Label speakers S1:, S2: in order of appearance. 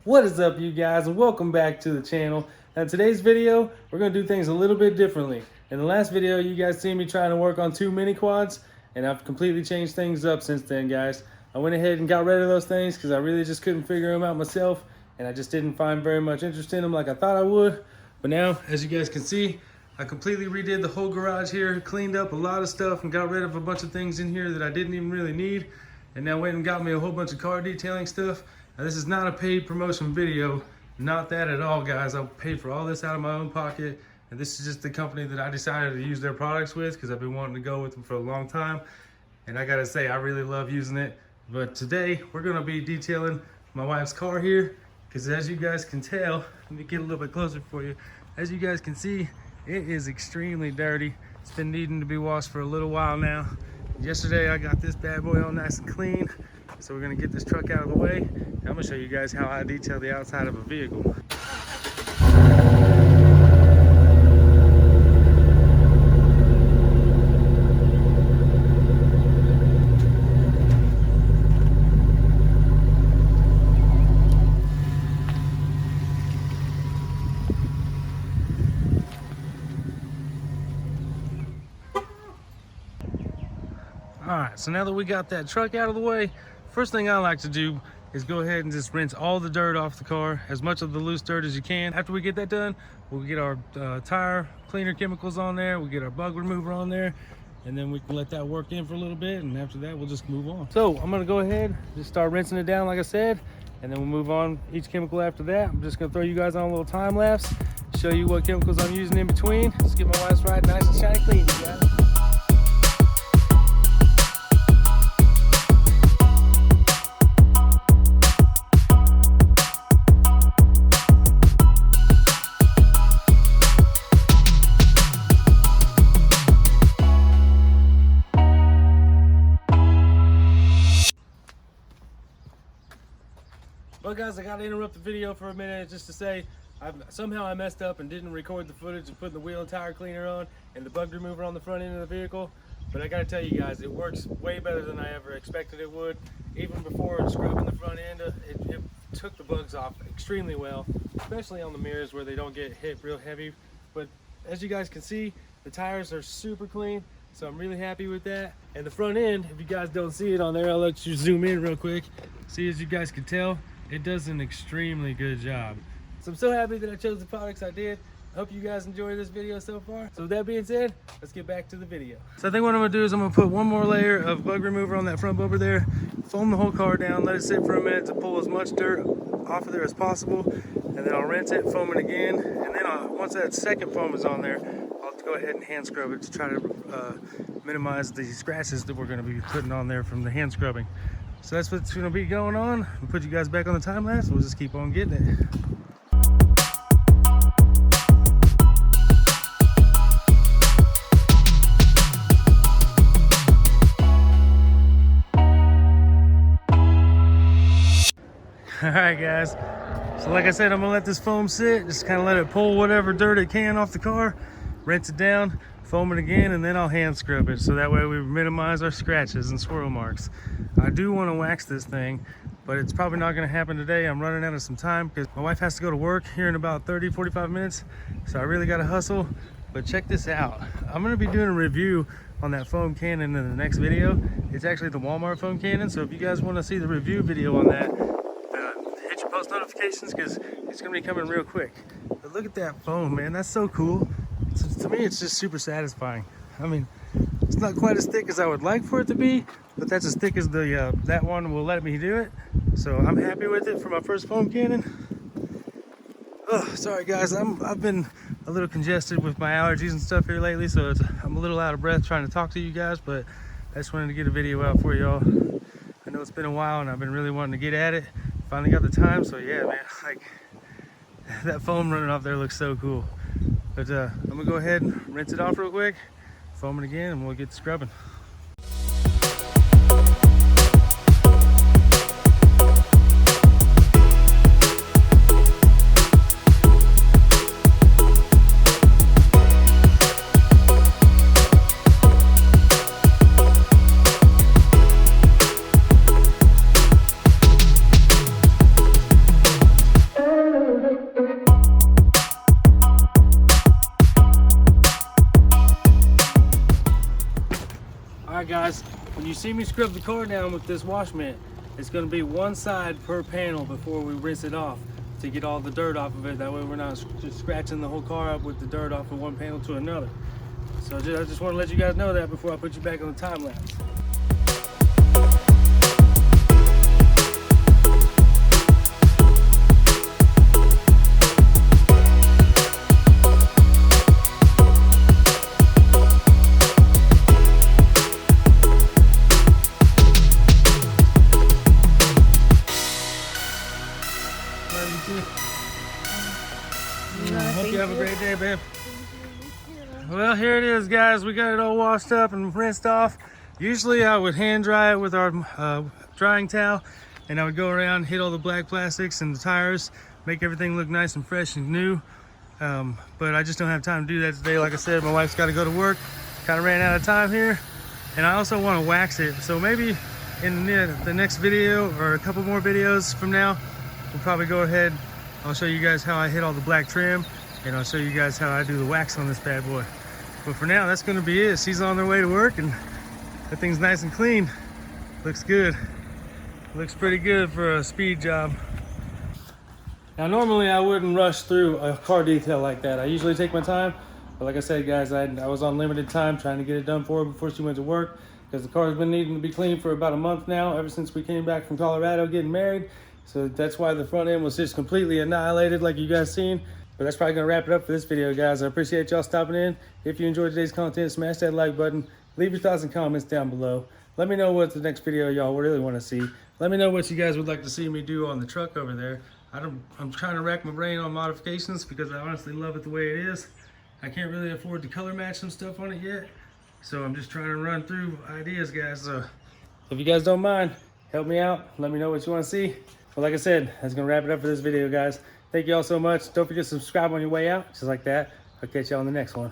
S1: What is up, you guys, and welcome back to the channel. Now, in today's video, we're going to do things a little bit differently. In the last video, you guys seen me trying to work on 2 mini quads, and I've completely changed things up since then, guys. I went ahead and got rid of those things because I really just couldn't figure them out myself, and I just didn't find very much interest in them like I thought I would. But now, as you guys can see, I completely redid the whole garage here, cleaned up a lot of stuff, and got rid of a bunch of things in here that I didn't even really need. And now went and got me a whole bunch of car detailing stuff. Now, this is not a paid promotion video, not that at all, guys. I paid for all this out of my own pocket, and this is just the company that I decided to use their products with because I've been wanting to go with them for a long time. And I gotta say, I really love using it. But today, we're gonna be detailing my wife's car here, because as you guys can tell, let me get a little bit closer for you. As you guys can see, it is extremely dirty. It's been needing to be washed for a little while now. Yesterday, I got this bad boy all nice and clean. So we're gonna get this truck out of the way. And I'm gonna show you guys how I detail the outside of a vehicle. Alright, so now that we got that truck out of the way, first thing I like to do is go ahead and just rinse all the dirt off the car, as much of the loose dirt as you can. After we get that done, we'll get our tire cleaner chemicals on there, we'll get our bug remover on there, and then we can let that work in for a little bit, and after that we'll just move on. So I'm gonna go ahead, just start rinsing it down like I said, and then we'll move on each chemical after that. I'm just gonna throw you guys on a little time lapse, show you what chemicals I'm using in between. Just get my wife's ride nice and shiny clean, you guys. Well, guys, I gotta interrupt the video for a minute just to say somehow I messed up and didn't record the footage of putting the wheel and tire cleaner on and the bug remover on the front end of the vehicle. But I gotta tell you guys, it works way better than I ever expected it would. Even before scrubbing the front end, it took the bugs off extremely well, especially on the mirrors where they don't get hit real heavy. But as you guys can see, the tires are super clean, so I'm really happy with that. And the front end, if you guys don't see it on there, I'll let you zoom in real quick. See, as you guys can tell, it does an extremely good job. So I'm so happy that I chose the products I did. I hope you guys enjoyed this video so far. So with that being said, let's get back to the video. So I think what I'm gonna do is I'm gonna put one more layer of bug remover on that front bumper there, foam the whole car down, let it sit for a minute to pull as much dirt off of there as possible, and then I'll rinse it, foam it again, and then once that second foam is on there, I'll go ahead and hand scrub it to try to minimize the scratches that we're gonna be putting on there from the hand scrubbing. So that's what's gonna be going on. We'll put you guys back on the time lapse and we'll just keep on getting it. All right, guys. So like I said, I'm gonna let this foam sit, just kind of let it pull whatever dirt it can off the car, rinse it down, foam it again, and then I'll hand scrub it so that way we minimize our scratches and swirl marks. I do want to wax this thing, but it's probably not going to happen today. I'm running out of some time because my wife has to go to work here in about 30-45 minutes, so I really got to hustle. But check this out, I'm going to be doing a review on that foam cannon in the next video. It's actually the Walmart foam cannon, so if you guys want to see the review video on that, hit your post notifications because it's going to be coming real quick. But look at that foam, man, that's so cool. To me, it's just super satisfying. I mean, it's not quite as thick as I would like for it to be, but that's as thick as the that one will let me do it. So I'm happy with it for my first foam cannon. Oh, sorry guys, I've been a little congested with my allergies and stuff here lately, so I'm a little out of breath trying to talk to you guys, but I just wanted to get a video out for y'all. I know it's been a while and I've been really wanting to get at it. Finally got the time, so yeah, man, like that foam running off there looks so cool. But I'm gonna go ahead and rinse it off real quick, foam it again, and we'll get scrubbing. you see me scrub the car down with this wash mitt, it's going to be one side per panel before we rinse it off to get all the dirt off of it. That way we're not just scratching the whole car up with the dirt off of one panel to another. So I just want to let you guys know that before I put you back on the time lapse. Hope you have a great day, babe. Well, here it is, guys. We got it all washed up and rinsed off. Usually I would hand dry it with our drying towel, and I would go around, hit all the black plastics and the tires, make everything look nice and fresh and new. But I just don't have time to do that today. Like I said, my wife's got to go to work. Kind of ran out of time here. And I also want to wax it. So maybe in the next video or a couple more videos from now, we'll probably go ahead. I'll show you guys how I hit all the black trim, and I'll show you guys how I do the wax on this bad boy. But for now, that's gonna be it. She's on their way to work, and that thing's nice and clean. Looks good. Looks pretty good for a speed job. Now, normally I wouldn't rush through a car detail like that. I usually take my time, but like I said, guys, I was on limited time trying to get it done for her before she went to work, because the car's been needing to be cleaned for about a month now, ever since we came back from Colorado getting married. So that's why the front end was just completely annihilated, like you guys seen. But that's probably gonna wrap it up for this video, guys. I appreciate y'all stopping in. If you enjoyed today's content, smash that like button. Leave your thoughts and comments down below. Let me know what the next video y'all really want to see. Let me know what you guys would like to see me do on the truck over there. I'm trying to rack my brain on modifications, because I honestly love it the way it is. I can't really afford to color match some stuff on it yet, so I'm just trying to run through ideas, guys. So if you guys don't mind, help me out. Let me know what you want to see. But like I said, that's gonna wrap it up for this video, guys. Thank you all so much. Don't forget to subscribe on your way out, just like that. I'll catch you on the next one.